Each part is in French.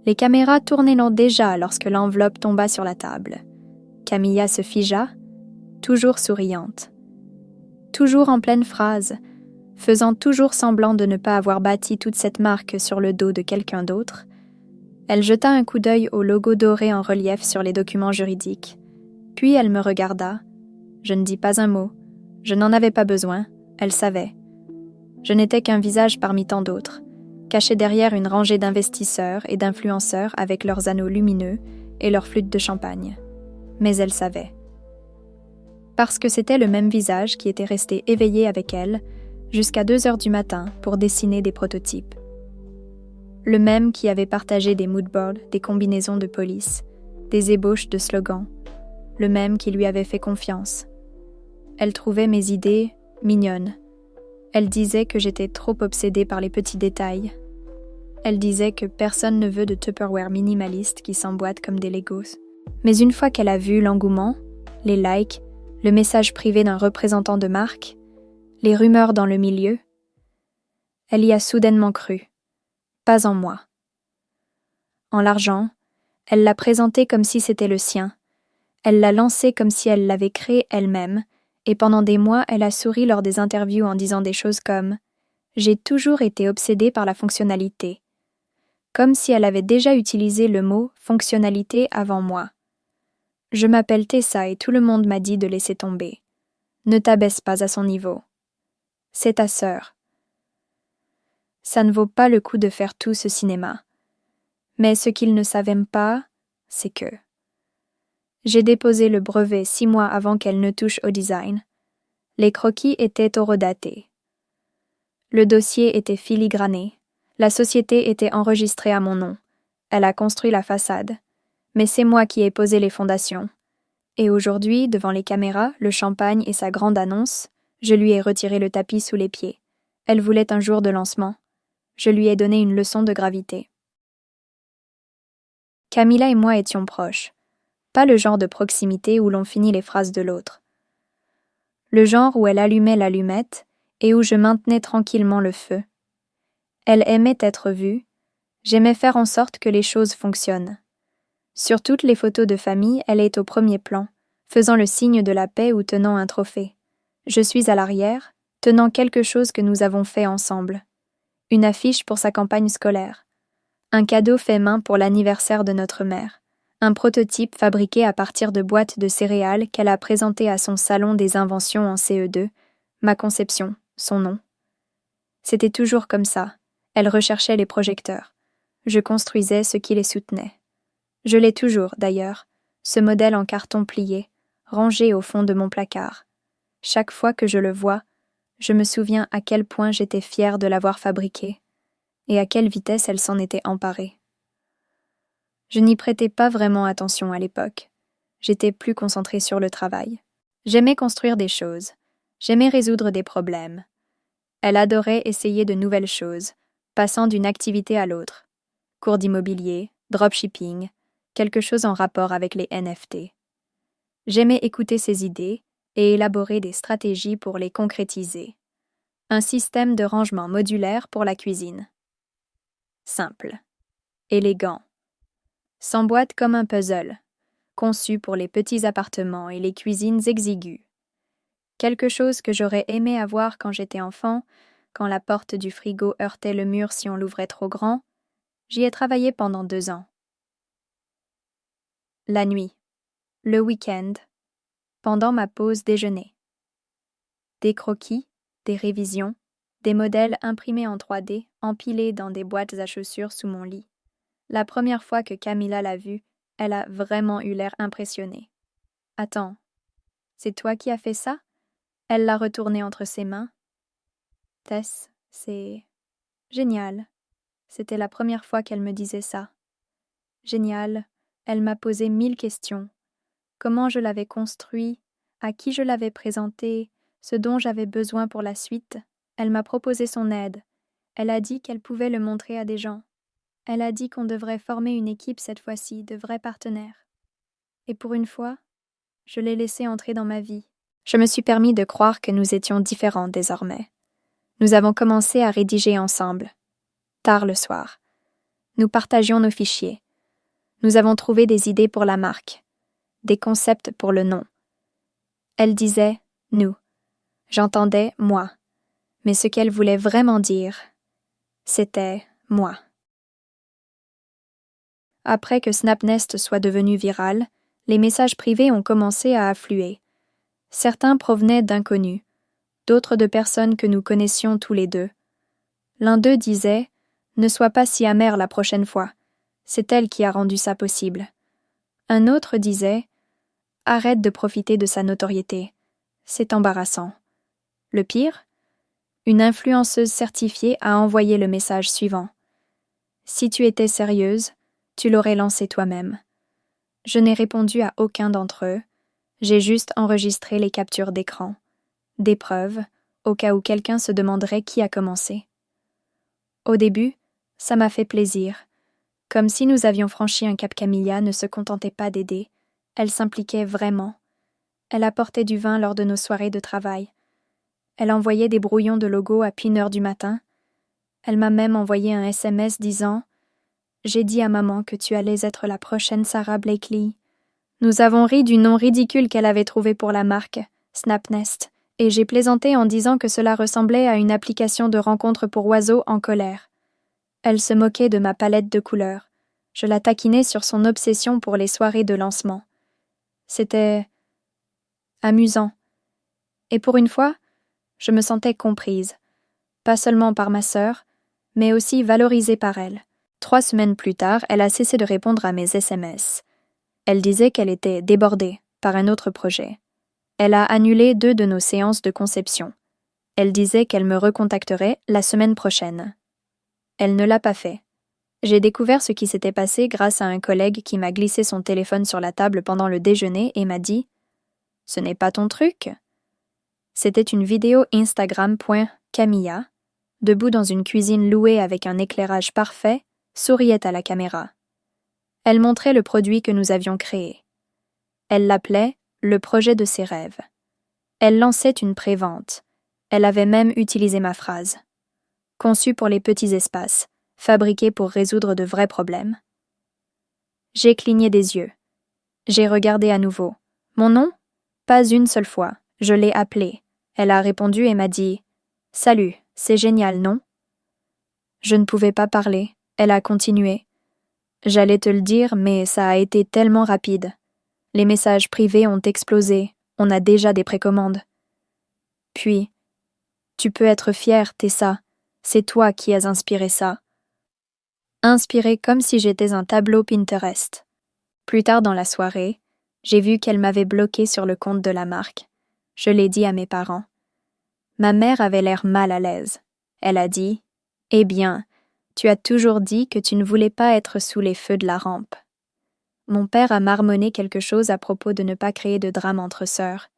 Les caméras tournaient déjà lorsque l'enveloppe tomba sur la table. Camilla se figea, toujours souriante. Toujours en pleine phrase, faisant toujours semblant de ne pas avoir bâti toute cette marque sur le dos de quelqu'un d'autre, elle jeta un coup d'œil au logo doré en relief sur les documents juridiques. Puis elle me regarda. Je ne dis pas un mot. Je n'en avais pas besoin, elle savait. Je n'étais qu'un visage parmi tant d'autres, caché derrière une rangée d'investisseurs et d'influenceurs avec leurs anneaux lumineux et leurs flûtes de champagne. Mais elle savait. Parce que c'était le même visage qui était resté éveillé avec elle jusqu'à 2 heures du matin pour dessiner des prototypes. Le même qui avait partagé des moodboards, des combinaisons de police, des ébauches de slogans. Le même qui lui avait fait confiance. Elle trouvait mes idées mignonnes. Elle disait que j'étais trop obsédée par les petits détails. Elle disait que personne ne veut de Tupperware minimaliste qui s'emboîtent comme des Legos. Mais une fois qu'elle a vu l'engouement, les likes, le message privé d'un représentant de marque, les rumeurs dans le milieu, elle y a soudainement cru. Pas en moi. En l'argent, elle l'a présenté comme si c'était le sien. Elle l'a lancé comme si elle l'avait créé elle-même, et pendant des mois, elle a souri lors des interviews en disant des choses comme « J'ai toujours été obsédée par la fonctionnalité », comme si elle avait déjà utilisé le mot « fonctionnalité » avant moi. Je m'appelle Tessa et tout le monde m'a dit de laisser tomber. Ne t'abaisse pas à son niveau. C'est ta sœur. Ça ne vaut pas le coup de faire tout ce cinéma. Mais ce qu'ils ne savaient pas, c'est que j'ai déposé le brevet 6 mois avant qu'elle ne touche au design. Les croquis étaient horodatés. Le dossier était filigrané. La société était enregistrée à mon nom. Elle a construit la façade. Mais c'est moi qui ai posé les fondations. Et aujourd'hui, devant les caméras, le champagne et sa grande annonce, je lui ai retiré le tapis sous les pieds. Elle voulait un jour de lancement. Je lui ai donné une leçon de gravité. Camilla et moi étions proches. Pas le genre de proximité où l'on finit les phrases de l'autre. Le genre où elle allumait l'allumette et où je maintenais tranquillement le feu. Elle aimait être vue. J'aimais faire en sorte que les choses fonctionnent. Sur toutes les photos de famille, elle est au premier plan, faisant le signe de la paix ou tenant un trophée. Je suis à l'arrière, tenant quelque chose que nous avons fait ensemble. Une affiche pour sa campagne scolaire. Un cadeau fait main pour l'anniversaire de notre mère. Un prototype fabriqué à partir de boîtes de céréales qu'elle a présenté à son salon des inventions en CE2, ma conception, son nom. C'était toujours comme ça. Elle recherchait les projecteurs. Je construisais ce qui les soutenait. Je l'ai toujours, d'ailleurs, ce modèle en carton plié, rangé au fond de mon placard. Chaque fois que je le vois, je me souviens à quel point j'étais fière de l'avoir fabriqué, et à quelle vitesse elle s'en était emparée. Je n'y prêtais pas vraiment attention à l'époque. J'étais plus concentrée sur le travail. J'aimais construire des choses. J'aimais résoudre des problèmes. Elle adorait essayer de nouvelles choses, passant d'une activité à l'autre. Cours d'immobilier, dropshipping, quelque chose en rapport avec les NFT. J'aimais écouter ses idées et élaborer des stratégies pour les concrétiser. Un système de rangement modulaire pour la cuisine. Simple. Élégant. S'emboîte comme un puzzle, conçu pour les petits appartements et les cuisines exiguës. Quelque chose que j'aurais aimé avoir quand j'étais enfant, quand la porte du frigo heurtait le mur si on l'ouvrait trop grand. J'y ai travaillé pendant 2 ans. La nuit, le week-end, pendant ma pause déjeuner. Des croquis, des révisions, des modèles imprimés en 3D, empilés dans des boîtes à chaussures sous mon lit. La première fois que Camilla l'a vue, elle a vraiment eu l'air impressionnée. « Attends, c'est toi qui as fait ça ?» Elle l'a retourné entre ses mains. « Tess, c'est... génial. » C'était la première fois qu'elle me disait ça. Génial, elle m'a posé 1000 questions. Comment je l'avais construit, à qui je l'avais présenté, ce dont j'avais besoin pour la suite. Elle m'a proposé son aide. Elle a dit qu'elle pouvait le montrer à des gens. Elle a dit qu'on devrait former une équipe cette fois-ci, de vrais partenaires. Et pour une fois, je l'ai laissé entrer dans ma vie. Je me suis permis de croire que nous étions différents désormais. Nous avons commencé à rédiger ensemble, tard le soir. Nous partagions nos fichiers. Nous avons trouvé des idées pour la marque, des concepts pour le nom. Elle disait « nous ». J'entendais « moi ». Mais ce qu'elle voulait vraiment dire, c'était « moi ». Après que Snapnest soit devenu viral, les messages privés ont commencé à affluer. Certains provenaient d'inconnus, d'autres de personnes que nous connaissions tous les deux. L'un d'eux disait « Ne sois pas si amère la prochaine fois, c'est elle qui a rendu ça possible ». Un autre disait « Arrête de profiter de sa notoriété, c'est embarrassant ». Le pire, une influenceuse certifiée a envoyé le message suivant. « Si tu étais sérieuse, tu l'aurais lancé toi-même. » Je n'ai répondu à aucun d'entre eux, j'ai juste enregistré les captures d'écran. Des preuves, au cas où quelqu'un se demanderait qui a commencé. Au début, ça m'a fait plaisir. Comme si nous avions franchi un cap. Camilla ne se contentait pas d'aider, elle s'impliquait vraiment. Elle apportait du vin lors de nos soirées de travail. Elle envoyait des brouillons de logo à 1h du matin. Elle m'a même envoyé un SMS disant « J'ai dit à maman que tu allais être la prochaine Sarah Blakely. » Nous avons ri du nom ridicule qu'elle avait trouvé pour la marque, Snapnest, et j'ai plaisanté en disant que cela ressemblait à une application de rencontre pour oiseaux en colère. Elle se moquait de ma palette de couleurs. Je la taquinais sur son obsession pour les soirées de lancement. C'était amusant. Et pour une fois, je me sentais comprise, pas seulement par ma sœur, mais aussi valorisée par elle. 3 semaines plus tard, elle a cessé de répondre à mes SMS. Elle disait qu'elle était débordée par un autre projet. Elle a annulé 2 de nos séances de conception. Elle disait qu'elle me recontacterait la semaine prochaine. Elle ne l'a pas fait. J'ai découvert ce qui s'était passé grâce à un collègue qui m'a glissé son téléphone sur la table pendant le déjeuner et m'a dit « Ce n'est pas ton truc ?» C'était une vidéo Instagram.Camilla, debout dans une cuisine louée avec un éclairage parfait, souriait à la caméra. Elle montrait le produit que nous avions créé. Elle l'appelait « le projet de ses rêves ». Elle lançait une prévente. Elle avait même utilisé ma phrase. Conçu pour les petits espaces, fabriqué pour résoudre de vrais problèmes. J'ai cligné des yeux. J'ai regardé à nouveau. Mon nom ? Pas une seule fois. Je l'ai appelée. Elle a répondu et m'a dit « Salut, c'est génial, non ?» Je ne pouvais pas parler. Elle a continué. « J'allais te le dire, mais ça a été tellement rapide. Les messages privés ont explosé. On a déjà des précommandes. » Puis, « Tu peux être fière, Tessa. C'est toi qui as inspiré ça. » Inspiré comme si j'étais un tableau Pinterest. Plus tard dans la soirée, j'ai vu qu'elle m'avait bloqué sur le compte de la marque. Je l'ai dit à mes parents. Ma mère avait l'air mal à l'aise. Elle a dit « Eh bien, tu as toujours dit que tu ne voulais pas être sous les feux de la rampe. » Mon père a marmonné quelque chose à propos de ne pas créer de drame entre sœurs.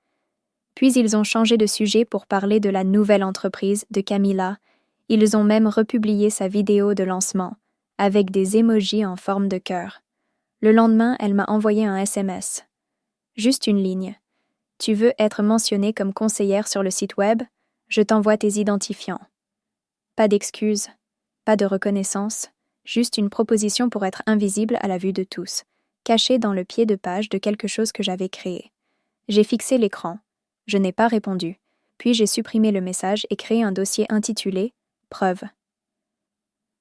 Puis ils ont changé de sujet pour parler de la nouvelle entreprise de Camilla. Ils ont même republié sa vidéo de lancement, avec des émojis en forme de cœur. Le lendemain, elle m'a envoyé un SMS. Juste une ligne. « Tu veux être mentionnée comme conseillère sur le site web ? Je t'envoie tes identifiants. » Pas d'excuses, pas de reconnaissance, juste une proposition pour être invisible à la vue de tous, cachée dans le pied de page de quelque chose que j'avais créé. J'ai fixé l'écran. Je n'ai pas répondu. Puis j'ai supprimé le message et créé un dossier intitulé « Preuve ».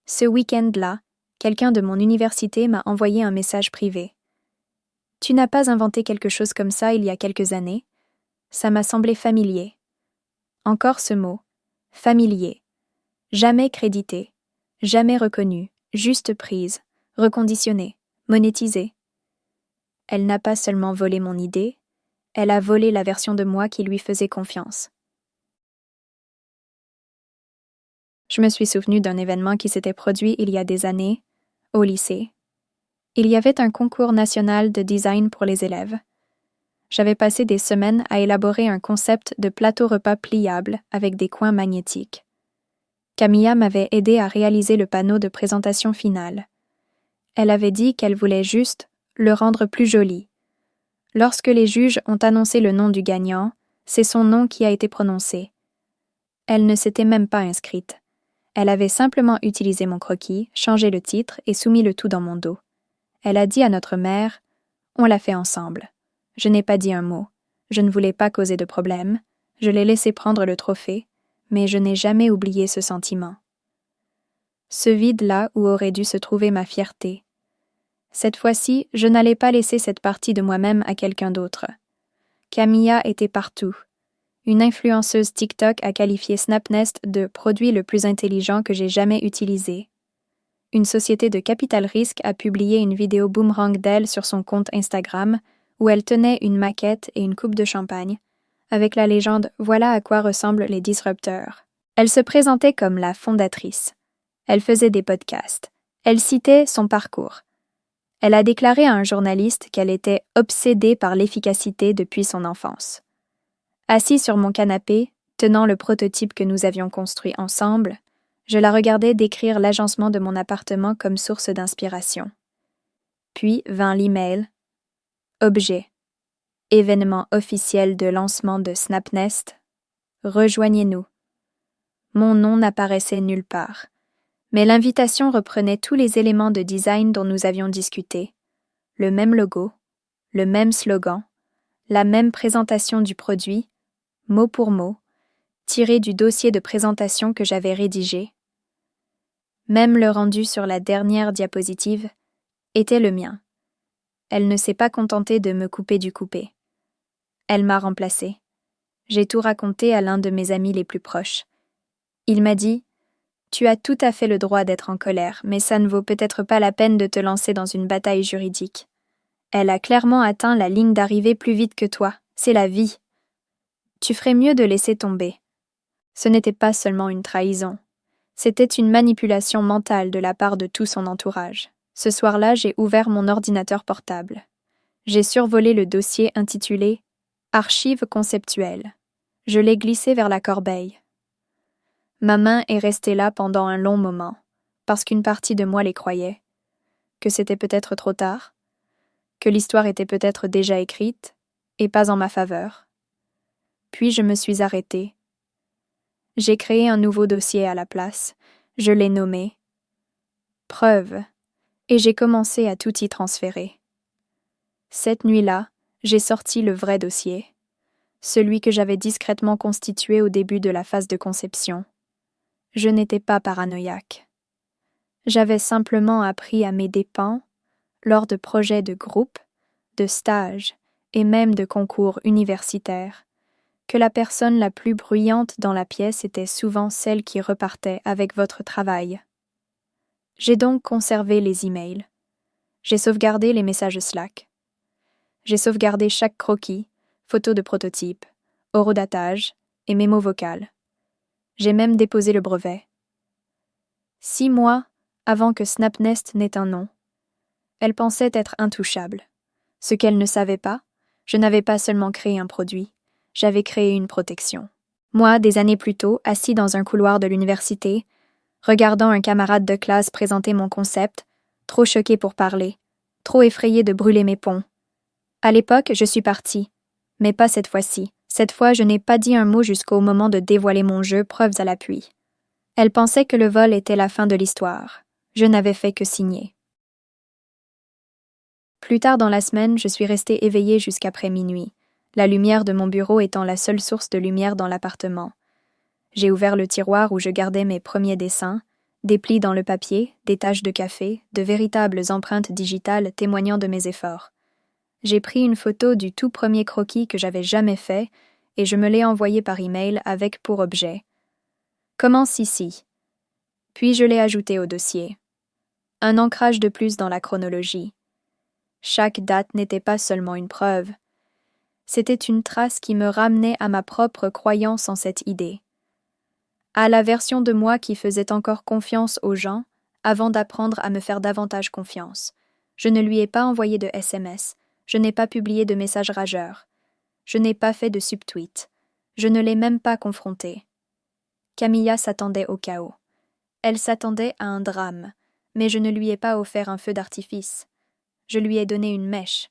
Ce week-end-là, quelqu'un de mon université m'a envoyé un message privé. « Tu n'as pas inventé quelque chose comme ça il y a quelques années ? Ça m'a semblé familier. » Encore ce mot, familier. Jamais crédité, jamais reconnu, juste prise, reconditionnée, monétisée. Elle n'a pas seulement volé mon idée, elle a volé la version de moi qui lui faisait confiance. Je me suis souvenu d'un événement qui s'était produit il y a des années, au lycée. Il y avait un concours national de design pour les élèves. J'avais passé des semaines à élaborer un concept de plateau repas pliable avec des coins magnétiques. Camilla m'avait aidé à réaliser le panneau de présentation finale. Elle avait dit qu'elle voulait juste le rendre plus joli. Lorsque les juges ont annoncé le nom du gagnant, c'est son nom qui a été prononcé. Elle ne s'était même pas inscrite. Elle avait simplement utilisé mon croquis, changé le titre et soumis le tout dans mon dos. Elle a dit à notre mère « On l'a fait ensemble. » Je n'ai pas dit un mot. Je ne voulais pas causer de problème. Je l'ai laissé prendre le trophée, mais je n'ai jamais oublié ce sentiment. Ce vide-là où aurait dû se trouver ma fierté. Cette fois-ci, je n'allais pas laisser cette partie de moi-même à quelqu'un d'autre. Camilla était partout. Une influenceuse TikTok a qualifié Snapnest de « produit le plus intelligent que j'ai jamais utilisé ». Une société de capital risque a publié une vidéo boomerang d'elle sur son compte Instagram où elle tenait une maquette et une coupe de champagne, avec la légende « Voilà à quoi ressemblent les disrupteurs ». Elle se présentait comme la fondatrice. Elle faisait des podcasts. Elle citait son parcours. Elle a déclaré à un journaliste qu'elle était obsédée par l'efficacité depuis son enfance. Assis sur mon canapé, tenant le prototype que nous avions construit ensemble, je la regardais décrire l'agencement de mon appartement comme source d'inspiration. Puis vint l'email. Objet. Événement officiel de lancement de Snapnest. Rejoignez-nous. Mon nom n'apparaissait nulle part, mais l'invitation reprenait tous les éléments de design dont nous avions discuté. Le même logo, le même slogan, la même présentation du produit, mot pour mot, tiré du dossier de présentation que j'avais rédigé. Même le rendu sur la dernière diapositive était le mien. Elle ne s'est pas contentée de me couper du coupé. Elle m'a remplacé. J'ai tout raconté à l'un de mes amis les plus proches. Il m'a dit « Tu as tout à fait le droit d'être en colère, mais ça ne vaut peut-être pas la peine de te lancer dans une bataille juridique. Elle a clairement atteint la ligne d'arrivée plus vite que toi. C'est la vie. Tu ferais mieux de laisser tomber. » Ce n'était pas seulement une trahison. C'était une manipulation mentale de la part de tout son entourage. Ce soir-là, j'ai ouvert mon ordinateur portable. J'ai survolé le dossier intitulé « Archives conceptuelles ». Je l'ai glissé vers la corbeille. Ma main est restée là pendant un long moment, parce qu'une partie de moi les croyait. Que c'était peut-être trop tard, que l'histoire était peut-être déjà écrite, et pas en ma faveur. Puis je me suis arrêtée. J'ai créé un nouveau dossier à la place. Je l'ai nommé « Preuve » et j'ai commencé à tout y transférer. Cette nuit-là, j'ai sorti le vrai dossier, celui que j'avais discrètement constitué au début de la phase de conception. Je n'étais pas paranoïaque. J'avais simplement appris à mes dépens, lors de projets de groupe, de stages et même de concours universitaires, que la personne la plus bruyante dans la pièce était souvent celle qui repartait avec votre travail. J'ai donc conservé les emails. J'ai sauvegardé les messages Slack. J'ai sauvegardé chaque croquis, photo de prototype, horodatage et mémo vocal. J'ai même déposé le brevet. 6 mois avant que Snapnest n'ait un nom, elle pensait être intouchable. Ce qu'elle ne savait pas, je n'avais pas seulement créé un produit, j'avais créé une protection. Moi, des années plus tôt, assis dans un couloir de l'université, regardant un camarade de classe présenter mon concept, trop choqué pour parler, trop effrayé de brûler mes ponts. À l'époque, je suis partie, mais pas cette fois-ci. Cette fois, je n'ai pas dit un mot jusqu'au moment de dévoiler mon jeu, preuves à l'appui. Elle pensait que le vol était la fin de l'histoire. Je n'avais fait que signer. Plus tard dans la semaine, je suis restée éveillée jusqu'après minuit, la lumière de mon bureau étant la seule source de lumière dans l'appartement. J'ai ouvert le tiroir où je gardais mes premiers dessins, des plis dans le papier, des taches de café, de véritables empreintes digitales témoignant de mes efforts. J'ai pris une photo du tout premier croquis que j'avais jamais fait et je me l'ai envoyé par email avec pour objet « Commence ici ». Puis je l'ai ajouté au dossier. Un ancrage de plus dans la chronologie. Chaque date n'était pas seulement une preuve. C'était une trace qui me ramenait à ma propre croyance en cette idée. À la version de moi qui faisait encore confiance aux gens avant d'apprendre à me faire davantage confiance. Je ne lui ai pas envoyé de SMS. Je n'ai pas publié de messages rageurs. Je n'ai pas fait de subtweet. Je ne l'ai même pas confronté. Camilla s'attendait au chaos. Elle s'attendait à un drame, mais je ne lui ai pas offert un feu d'artifice. Je lui ai donné une mèche.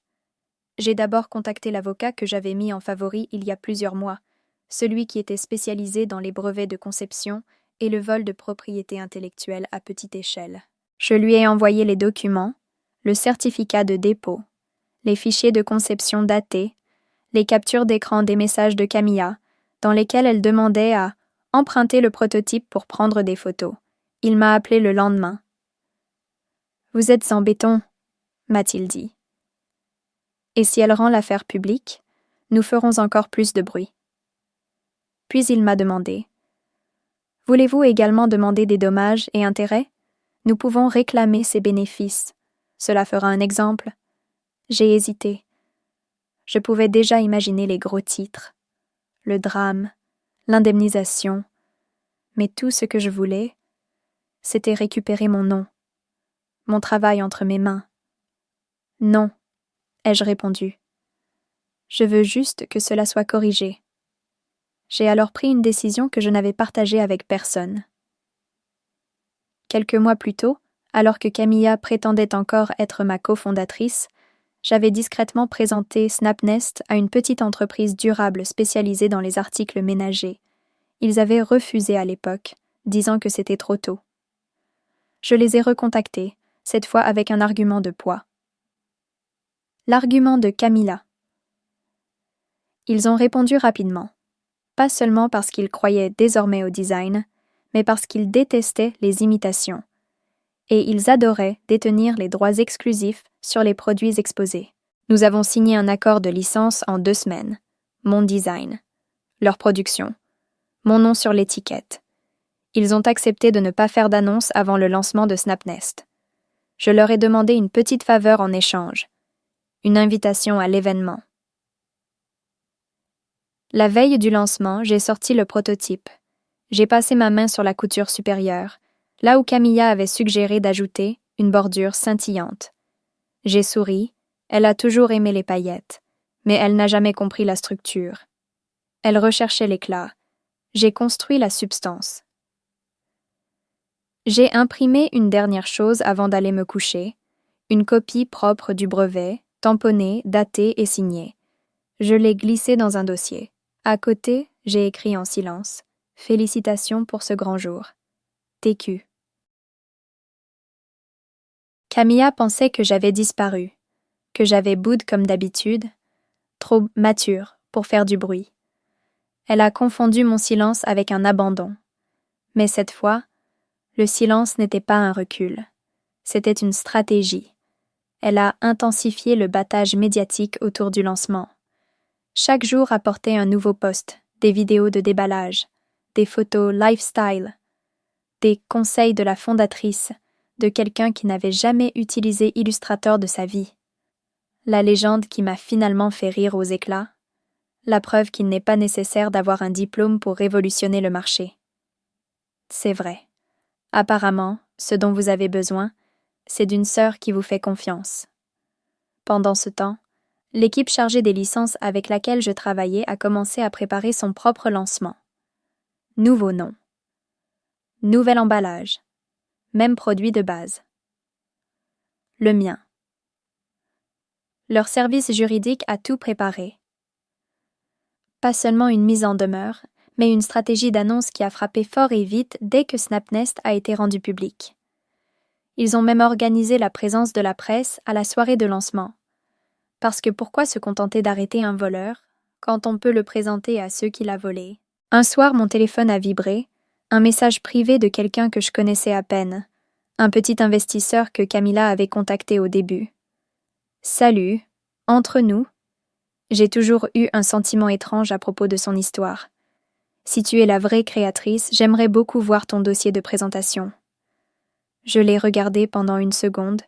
J'ai d'abord contacté l'avocat que j'avais mis en favori il y a plusieurs mois, celui qui était spécialisé dans les brevets de conception et le vol de propriété intellectuelle à petite échelle. Je lui ai envoyé les documents, le certificat de dépôt, les fichiers de conception datés, les captures d'écran des messages de Camilla, dans lesquels elle demandait à emprunter le prototype pour prendre des photos. Il m'a appelé le lendemain. « Vous êtes en béton », m'a-t-il dit. « Et si elle rend l'affaire publique, nous ferons encore plus de bruit. » Puis il m'a demandé « Voulez-vous également demander des dommages et intérêts? Nous pouvons réclamer ces bénéfices. Cela fera un exemple. » J'ai hésité. Je pouvais déjà imaginer les gros titres, le drame, l'indemnisation, mais tout ce que je voulais, c'était récupérer mon nom, mon travail entre mes mains. « Non », ai-je répondu. « Je veux juste que cela soit corrigé. » J'ai alors pris une décision que je n'avais partagée avec personne. Quelques mois plus tôt, alors que Camilla prétendait encore être ma cofondatrice, j'avais discrètement présenté SnapNest à une petite entreprise durable spécialisée dans les articles ménagers. Ils avaient refusé à l'époque, disant que c'était trop tôt. Je les ai recontactés, cette fois avec un argument de poids. L'argument de Camilla. Ils ont répondu rapidement, pas seulement parce qu'ils croyaient désormais au design, mais parce qu'ils détestaient les imitations. Et ils adoraient détenir les droits exclusifs sur les produits exposés. Nous avons signé un accord de licence en 2 semaines. Mon design, leur production, mon nom sur l'étiquette. Ils ont accepté de ne pas faire d'annonce avant le lancement de SnapNest. Je leur ai demandé une petite faveur en échange, une invitation à l'événement. La veille du lancement, j'ai sorti le prototype. J'ai passé ma main sur la couture supérieure, là où Camilla avait suggéré d'ajouter une bordure scintillante. J'ai souri, elle a toujours aimé les paillettes, mais elle n'a jamais compris la structure. Elle recherchait l'éclat. J'ai construit la substance. J'ai imprimé une dernière chose avant d'aller me coucher, une copie propre du brevet, tamponnée, datée et signée. Je l'ai glissée dans un dossier. À côté, j'ai écrit en silence « Félicitations pour ce grand jour. TQ ». Camilla pensait que j'avais disparu, que j'avais boude comme d'habitude, trop mature pour faire du bruit. Elle a confondu mon silence avec un abandon. Mais cette fois, le silence n'était pas un recul. C'était une stratégie. Elle a intensifié le battage médiatique autour du lancement. Chaque jour apportait un nouveau post, des vidéos de déballage, des photos lifestyle, des conseils de la fondatrice, de quelqu'un qui n'avait jamais utilisé Illustrator de sa vie. La légende qui m'a finalement fait rire aux éclats, la preuve qu'il n'est pas nécessaire d'avoir un diplôme pour révolutionner le marché. C'est vrai. Apparemment, ce dont vous avez besoin, c'est d'une sœur qui vous fait confiance. Pendant ce temps, l'équipe chargée des licences avec laquelle je travaillais a commencé à préparer son propre lancement. Nouveau nom. Nouvel emballage. Même produit de base. Le mien. Leur service juridique a tout préparé. Pas seulement une mise en demeure, mais une stratégie d'annonce qui a frappé fort et vite dès que SnapNest a été rendu public. Ils ont même organisé la présence de la presse à la soirée de lancement. Parce que pourquoi se contenter d'arrêter un voleur quand on peut le présenter à ceux qui l'a volé? Un soir, mon téléphone a vibré, un message privé de quelqu'un que je connaissais à peine, un petit investisseur que Camilla avait contacté au début. « Salut, entre nous ?» J'ai toujours eu un sentiment étrange à propos de son histoire. Si tu es la vraie créatrice, j'aimerais beaucoup voir ton dossier de présentation. Je l'ai regardé pendant 1 seconde,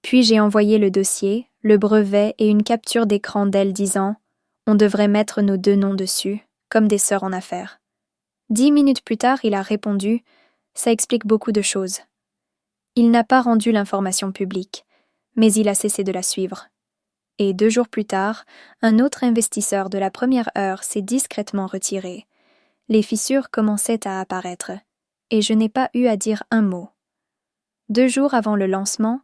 puis j'ai envoyé le dossier, le brevet et une capture d'écran d'elle disant « On devrait mettre nos 2 noms dessus, comme des sœurs en affaires. » 10 minutes plus tard, il a répondu « Ça explique beaucoup de choses. » Il n'a pas rendu l'information publique, mais il a cessé de la suivre. Et 2 jours plus tard, un autre investisseur de la première heure s'est discrètement retiré. Les fissures commençaient à apparaître, et je n'ai pas eu à dire un mot. 2 jours avant le lancement,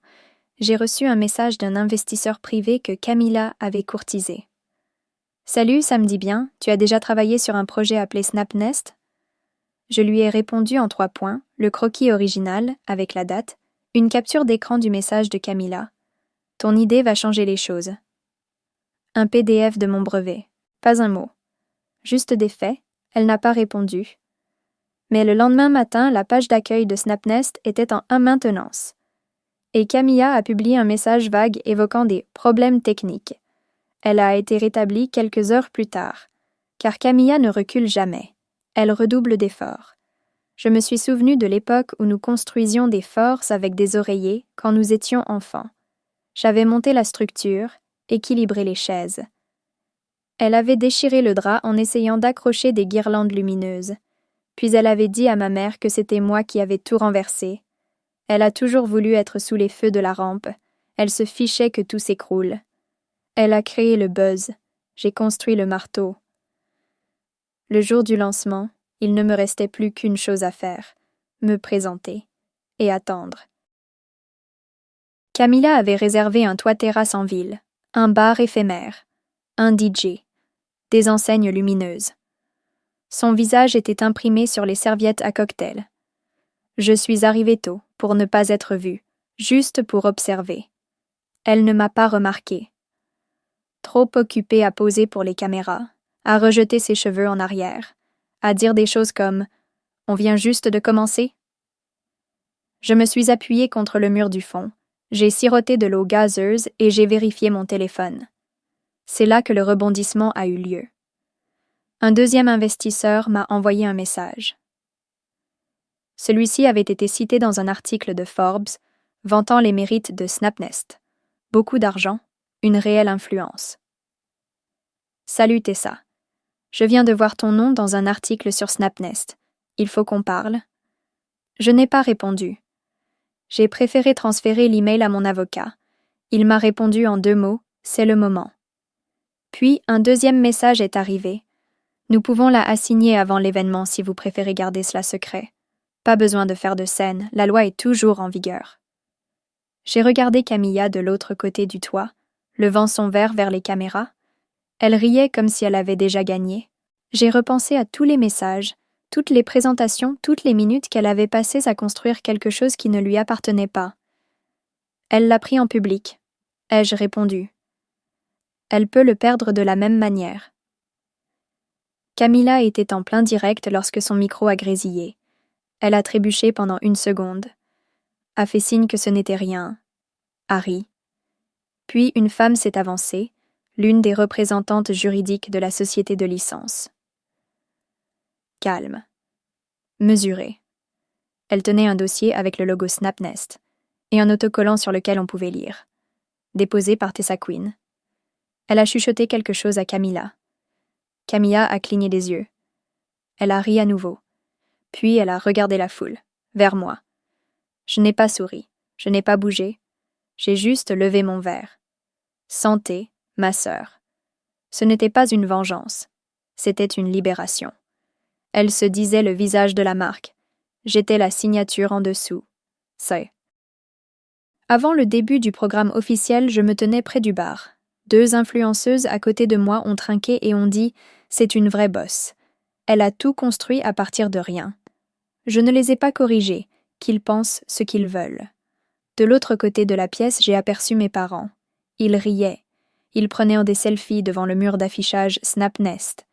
j'ai reçu un message d'un investisseur privé que Camilla avait courtisé. « Salut, ça me dit bien, tu as déjà travaillé sur un projet appelé SnapNest ?» Je lui ai répondu en 3 points, le croquis original, avec la date, une capture d'écran du message de Camilla. Ton idée va changer les choses. Un PDF de mon brevet. Pas un mot. Juste des faits, elle n'a pas répondu. Mais le lendemain matin, la page d'accueil de Snapnest était en maintenance. Et Camilla a publié un message vague évoquant des problèmes techniques. Elle a été rétablie quelques heures plus tard. Car Camilla ne recule jamais. Elle redouble d'efforts. Je me suis souvenu de l'époque où nous construisions des forts avec des oreillers quand nous étions enfants. J'avais monté la structure, équilibré les chaises. Elle avait déchiré le drap en essayant d'accrocher des guirlandes lumineuses. Puis elle avait dit à ma mère que c'était moi qui avais tout renversé. Elle a toujours voulu être sous les feux de la rampe. Elle se fichait que tout s'écroule. Elle a créé le buzz. J'ai construit le marteau. Le jour du lancement, il ne me restait plus qu'une chose à faire, me présenter et attendre. Camilla avait réservé un toit-terrasse en ville, un bar éphémère, un DJ, des enseignes lumineuses. Son visage était imprimé sur les serviettes à cocktail. Je suis arrivée tôt, pour ne pas être vue, juste pour observer. Elle ne m'a pas remarqué. Trop occupée à poser pour les caméras, à rejeter ses cheveux en arrière, à dire des choses comme « On vient juste de commencer ?» Je me suis appuyée contre le mur du fond, j'ai siroté de l'eau gazeuse et j'ai vérifié mon téléphone. C'est là que le rebondissement a eu lieu. Un deuxième investisseur m'a envoyé un message. Celui-ci avait été cité dans un article de Forbes vantant les mérites de Snapnest. Beaucoup d'argent, une réelle influence. Salut Tessa. Je viens de voir ton nom dans un article sur Snapnest. Il faut qu'on parle. Je n'ai pas répondu. J'ai préféré transférer l'email à mon avocat. Il m'a répondu en 2 mots, c'est le moment. Puis un deuxième message est arrivé. Nous pouvons la assigner avant l'événement si vous préférez garder cela secret. Pas besoin de faire de scène, la loi est toujours en vigueur. J'ai regardé Camilla de l'autre côté du toit, levant son verre vers les caméras. Elle riait comme si elle avait déjà gagné. J'ai repensé à tous les messages, toutes les présentations, toutes les minutes qu'elle avait passées à construire quelque chose qui ne lui appartenait pas. Elle l'a pris en public. Ai-je répondu. Elle peut le perdre de la même manière. Camilla était en plein direct lorsque son micro a grésillé. Elle a trébuché pendant 1 seconde. A fait signe que ce n'était rien. A ri. Puis une femme s'est avancée, l'une des représentantes juridiques de la société de licence. Calme. Mesurée. Elle tenait un dossier avec le logo Snapnest et un autocollant sur lequel on pouvait lire. Déposé par Tessa Quinn. Elle a chuchoté quelque chose à Camilla. Camilla a cligné des yeux. Elle a ri à nouveau. Puis elle a regardé la foule, vers moi. Je n'ai pas souri, je n'ai pas bougé. J'ai juste levé mon verre. Santé, ma sœur. Ce n'était pas une vengeance, c'était une libération. Elle se disait le visage de la marque. J'étais la signature en dessous. C'est. Avant le début du programme officiel, je me tenais près du bar. 2 influenceuses à côté de moi ont trinqué et ont dit « C'est une vraie bosse. Elle a tout construit à partir de rien. » Je ne les ai pas corrigés, qu'ils pensent ce qu'ils veulent. De l'autre côté de la pièce, j'ai aperçu mes parents. Ils riaient. Ils prenaient des selfies devant le mur d'affichage Snapnest.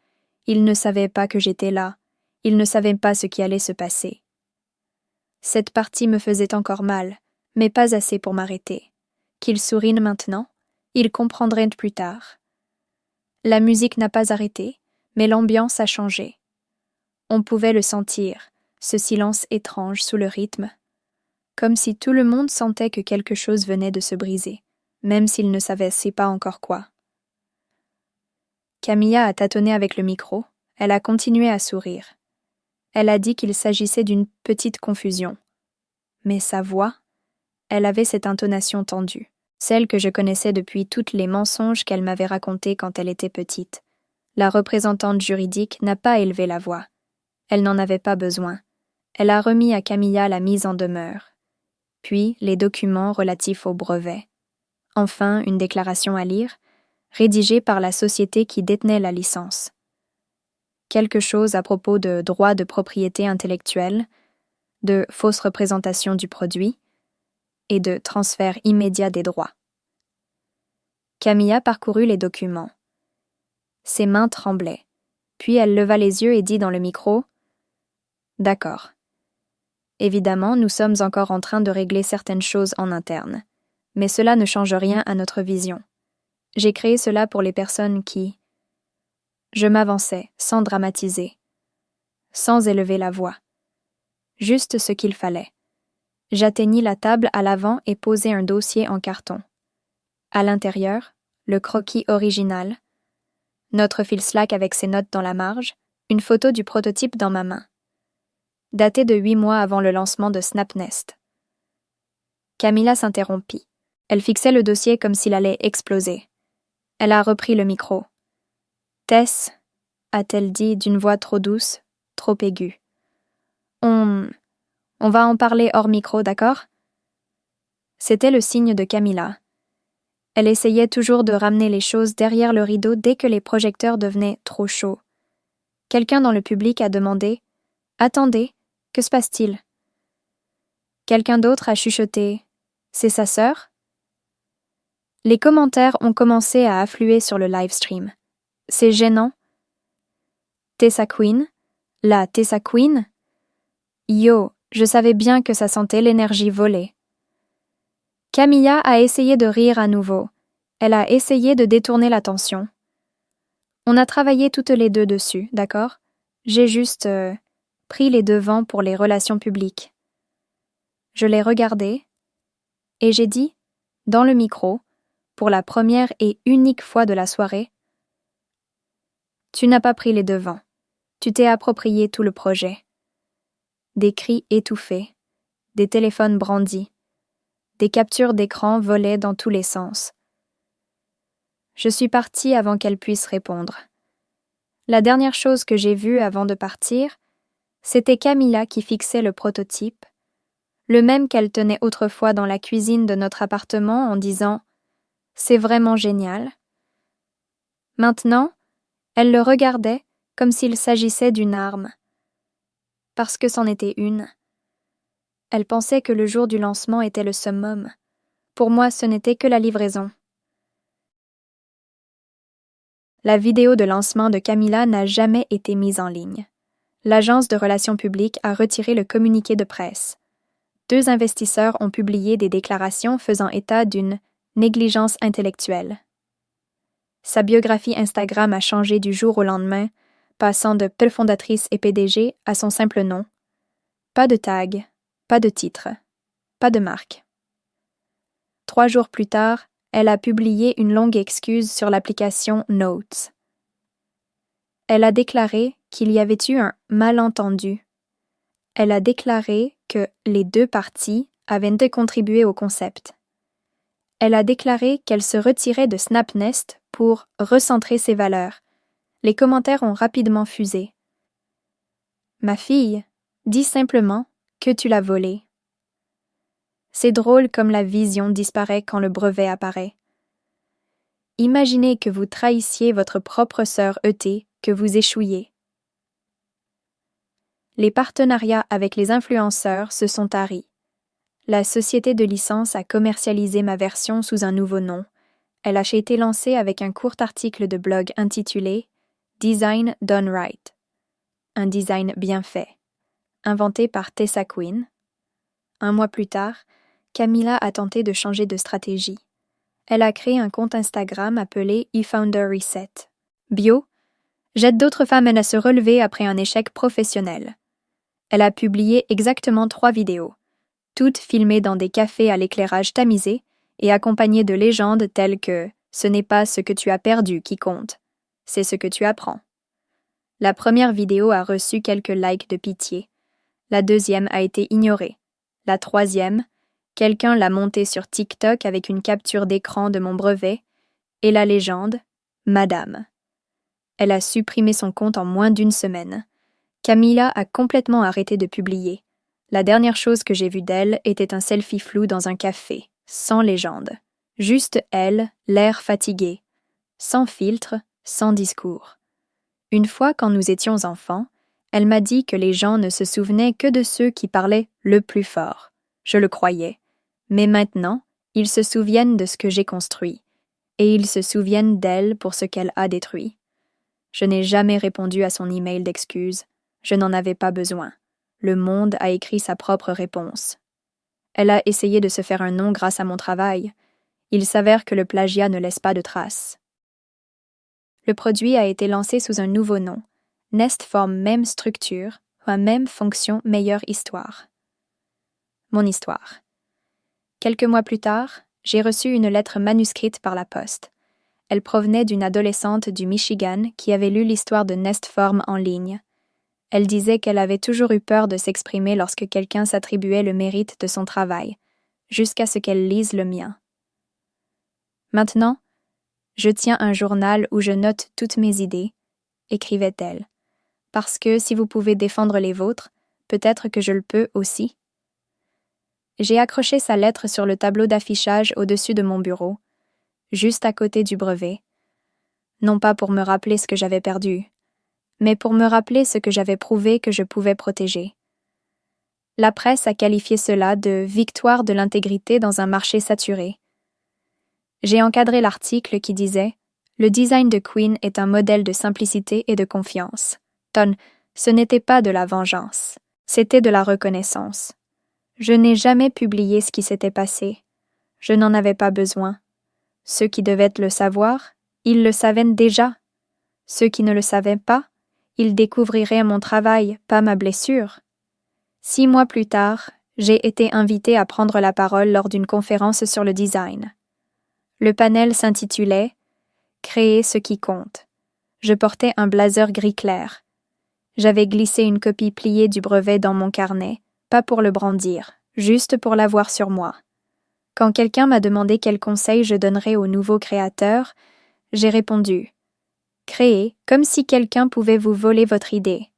Ils ne savaient pas que j'étais là. Ils ne savaient pas ce qui allait se passer. Cette partie me faisait encore mal, mais pas assez pour m'arrêter. Qu'ils sourinent maintenant, ils comprendraient plus tard. La musique n'a pas arrêté, mais l'ambiance a changé. On pouvait le sentir, ce silence étrange sous le rythme, comme si tout le monde sentait que quelque chose venait de se briser, même s'il ne savait pas encore quoi. Camilla a tâtonné avec le micro, elle a continué à sourire. Elle a dit qu'il s'agissait d'une petite confusion. Mais sa voix, elle avait cette intonation tendue, celle que je connaissais depuis toutes les mensonges qu'elle m'avait racontés quand elle était petite. La représentante juridique n'a pas élevé la voix. Elle n'en avait pas besoin. Elle a remis à Camilla la mise en demeure. Puis les documents relatifs au brevet. Enfin, une déclaration à lire, rédigée par la société qui détenait la licence. quelque chose à propos de droits de propriété intellectuelle, de fausse représentation du produit et de transfert immédiat des droits. Camilla parcourut les documents. Ses mains tremblaient, puis elle leva les yeux et dit dans le micro « D'accord. Évidemment, nous sommes encore en train de régler certaines choses en interne, mais cela ne change rien à notre vision. J'ai créé cela pour les personnes qui... » Je m'avançai, sans dramatiser, sans élever la voix. Juste ce qu'il fallait. J'atteignis la table à l'avant et posai un dossier en carton. À l'intérieur, le croquis original, notre fil Slack avec ses notes dans la marge, une photo du prototype dans ma main. Daté de 8 mois avant le lancement de SnapNest. Camilla s'interrompit. Elle fixait le dossier comme s'il allait exploser. Elle a repris le micro. « Tess, a-t-elle dit d'une voix trop douce, trop aiguë. On va en parler hors micro, d'accord ?» C'était le signe de Camilla. Elle essayait toujours de ramener les choses derrière le rideau dès que les projecteurs devenaient trop chauds. Quelqu'un dans le public a demandé « Attendez, que se passe-t-il » Quelqu'un d'autre a chuchoté « C'est sa sœur ?» Les commentaires ont commencé à affluer sur le live stream. C'est gênant. Tessa Queen? La Tessa Queen? Yo, je savais bien que ça sentait l'énergie volée. Camilla a essayé de rire à nouveau. Elle a essayé de détourner l'attention. On a travaillé toutes les deux dessus, d'accord? J'ai juste pris les devants pour les relations publiques. Je l'ai regardée et j'ai dit, dans le micro, pour la première et unique fois de la soirée, « Tu n'as pas pris les devants. Tu t'es approprié tout le projet. » Des cris étouffés, des téléphones brandis, des captures d'écran volaient dans tous les sens. Je suis partie avant qu'elle puisse répondre. La dernière chose que j'ai vue avant de partir, c'était Camilla qui fixait le prototype, le même qu'elle tenait autrefois dans la cuisine de notre appartement en disant « C'est vraiment génial ». Maintenant, elle le regardait comme s'il s'agissait d'une arme. Parce que c'en était une. Elle pensait que le jour du lancement était le summum. Pour moi, ce n'était que la livraison. La vidéo de lancement de Camilla n'a jamais été mise en ligne. L'agence de relations publiques a retiré le communiqué de presse. 2 investisseurs ont publié des déclarations faisant état d'une négligence intellectuelle. Sa biographie Instagram a changé du jour au lendemain, passant de fondatrice et PDG à son simple nom. Pas de tag, pas de titre, pas de marque. 3 jours plus tard, elle a publié une longue excuse sur l'application Notes. Elle a déclaré qu'il y avait eu un malentendu. Elle a déclaré que les 2 parties avaient contribué au concept. Elle a déclaré qu'elle se retirait de SnapNest pour recentrer ses valeurs. Les commentaires ont rapidement fusé. Ma fille, dis simplement que tu l'as volé. C'est drôle comme la vision disparaît quand le brevet apparaît. Imaginez que vous trahissiez votre propre sœur ET, que vous échouiez. Les partenariats avec les influenceurs se sont taris. La société de licence a commercialisé ma version sous un nouveau nom. Elle a été lancée avec un court article de blog intitulé « Design Done Right », un design bien fait, inventé par Tessa Queen. 1 mois plus tard, Camilla a tenté de changer de stratégie. Elle a créé un compte Instagram appelé eFounder Reset. Bio, j'aide d'autres femmes à se relever après un échec professionnel. Elle a publié exactement 3 vidéos, toutes filmées dans des cafés à l'éclairage tamisé et accompagnées de légendes telles que « Ce n'est pas ce que tu as perdu qui compte, c'est ce que tu apprends ». La première vidéo a reçu quelques likes de pitié. La deuxième a été ignorée. La troisième, quelqu'un l'a montée sur TikTok avec une capture d'écran de mon brevet, et la légende « Madame ». Elle a supprimé son compte en moins d'1 semaine. Camilla a complètement arrêté de publier. La dernière chose que j'ai vue d'elle était un selfie flou dans un café, sans légende. Juste elle, l'air fatigué. Sans filtre, sans discours. Une fois, quand nous étions enfants, elle m'a dit que les gens ne se souvenaient que de ceux qui parlaient le plus fort. Je le croyais. Mais maintenant, ils se souviennent de ce que j'ai construit, et ils se souviennent d'elle pour ce qu'elle a détruit. Je n'ai jamais répondu à son email d'excuses. Je n'en avais pas besoin. Le monde a écrit sa propre réponse. Elle a essayé de se faire un nom grâce à mon travail. Il s'avère que le plagiat ne laisse pas de traces. Le produit a été lancé sous un nouveau nom. Nest forme même structure, ou même fonction, meilleure histoire. Mon histoire. Quelques mois plus tard, j'ai reçu une lettre manuscrite par la poste. Elle provenait d'une adolescente du Michigan qui avait lu l'histoire de Nestform en ligne. Elle disait qu'elle avait toujours eu peur de s'exprimer lorsque quelqu'un s'attribuait le mérite de son travail, jusqu'à ce qu'elle lise le mien. Maintenant, je tiens un journal où je note toutes mes idées, écrivait-elle, parce que si vous pouvez défendre les vôtres, peut-être que je le peux aussi. J'ai accroché sa lettre sur le tableau d'affichage au-dessus de mon bureau, juste à côté du brevet, non pas pour me rappeler ce que j'avais perdu, mais pour me rappeler ce que j'avais prouvé que je pouvais protéger. La presse a qualifié cela de « victoire de l'intégrité dans un marché saturé ». J'ai encadré l'article qui disait « Le design de Queen est un modèle de simplicité et de confiance. » Ce n'était pas de la vengeance, c'était de la reconnaissance. Je n'ai jamais publié ce qui s'était passé. Je n'en avais pas besoin. Ceux qui devaient le savoir, ils le savaient déjà. Ceux qui ne le savaient pas, ils découvriraient mon travail, pas ma blessure. 6 mois plus tard, j'ai été invitée à prendre la parole lors d'une conférence sur le design. Le panel s'intitulait « Créer ce qui compte ». Je portais un blazer gris clair. J'avais glissé une copie pliée du brevet dans mon carnet, pas pour le brandir, juste pour l'avoir sur moi. Quand quelqu'un m'a demandé quel conseil je donnerais aux nouveaux créateurs, j'ai répondu « Créez comme si quelqu'un pouvait vous voler votre idée.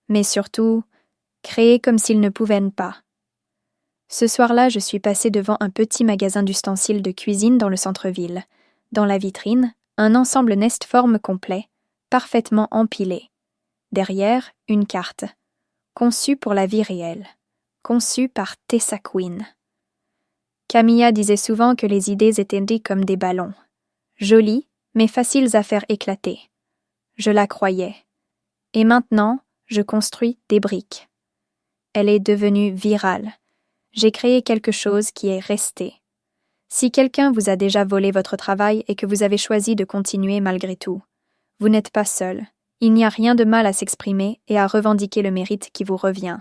Mais surtout, créez comme s'il ne pouvait pas. » Ce soir-là, je suis passée devant un petit magasin d'ustensiles de cuisine dans le centre-ville. Dans la vitrine, un ensemble Nestform complet, parfaitement empilé. Derrière, une carte. Conçue pour la vie réelle. Conçue par Tessa Queen. Camilla disait souvent que les idées étaient dites comme des ballons. Jolies, mais faciles à faire éclater. Je la croyais. Et maintenant, je construis des briques. Elle est devenue virale. J'ai créé quelque chose qui est resté. Si quelqu'un vous a déjà volé votre travail et que vous avez choisi de continuer malgré tout, vous n'êtes pas seul. Il n'y a rien de mal à s'exprimer et à revendiquer le mérite qui vous revient.